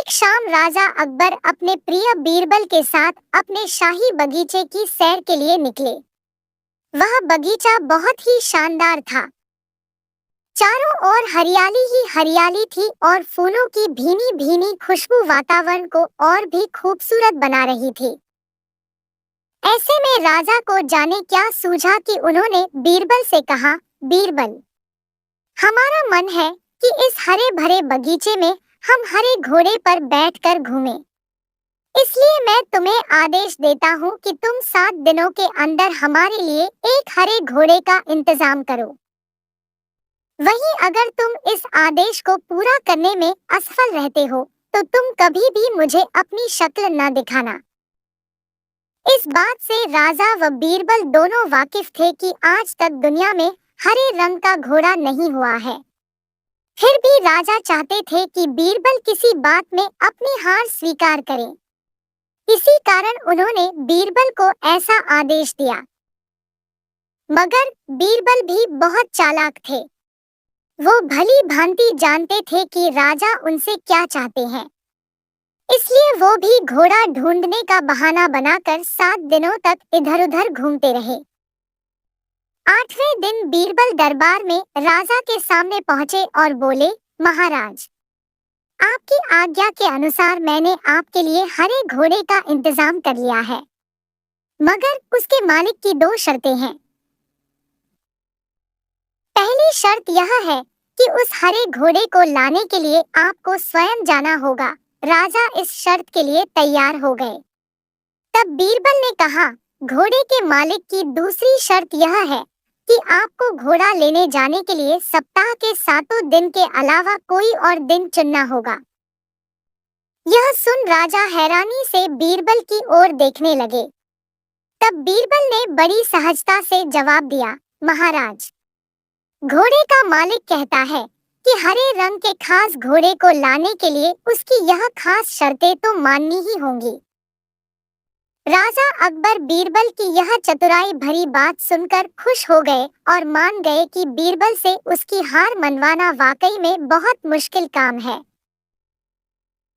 एक शाम राजा अकबर अपने प्रिय बीरबल के साथ अपने शाही बगीचे की सैर के लिए निकले। वह बगीचा बहुत ही शानदार था। चारों ओर हरियाली ही हरियाली थी और फूलों की भीनी भीनी खुशबू वातावरण को और भी खूबसूरत बना रही थी। ऐसे में राजा को जाने क्या सूझा कि उन्होंने बीरबल से कहा, बीरबल, हमारा मन है कि इस हरे भरे बगीचे में हम हरे घोड़े पर बैठकर घूमें। इसलिए मैं तुम्हें आदेश देता हूँ कि तुम 7 दिनों के अंदर हमारे लिए एक हरे घोड़े का इंतजाम करो। वहीं अगर तुम इस आदेश को पूरा करने में असफल रहते हो तो तुम कभी भी मुझे अपनी शक्ल न दिखाना। इस बात से राजा व बीरबल दोनों वाकिफ थे कि आज तक दुनिया में हरे रंग का घोड़ा नहीं हुआ है। फिर भी राजा चाहते थे कि बीरबल किसी बात में अपनी हार स्वीकार करे। इसी कारण उन्होंने बीरबल को ऐसा आदेश दिया। मगर बीरबल भी बहुत चालाक थे। वो भली भांति जानते थे कि राजा उनसे क्या चाहते हैं। इसलिए वो भी घोड़ा ढूंढने का बहाना बनाकर 7 दिनों तक इधर-उधर घूमते रहे। 8वें दिन बीरबल दरबार में राजा के सामने पहुंचे और बोले, महाराज, आपकी आज्ञा के अनुसार मैंने आपके लिए हरे घोड़े का इंतजाम कर लिया है, मगर उसके मालिक की 2 शर्तें हैं। पहली शर्त यह है कि उस हरे घोड़े को लाने के लिए आपको स्वयं जाना होगा। राजा इस शर्त के लिए तैयार हो गए। तब बीरबल ने कहा, घोड़े के मालिक की दूसरी शर्त यह है कि आपको घोड़ा लेने जाने के लिए सप्ताह के 7 दिन के अलावा कोई और दिन चुनना होगा। यह सुन राजा हैरानी से बीरबल की ओर देखने लगे। तब बीरबल ने बड़ी सहजता से जवाब दिया, महाराज, घोड़े का मालिक कहता है कि हरे रंग के खास घोड़े को लाने के लिए उसकी यह खास शर्तें तो माननी ही होंगी। राजा अकबर बीरबल की यह चतुराई भरी बात सुनकर खुश हो गए और मान गए कि बीरबल से उसकी हार मनवाना वाकई में बहुत मुश्किल काम है।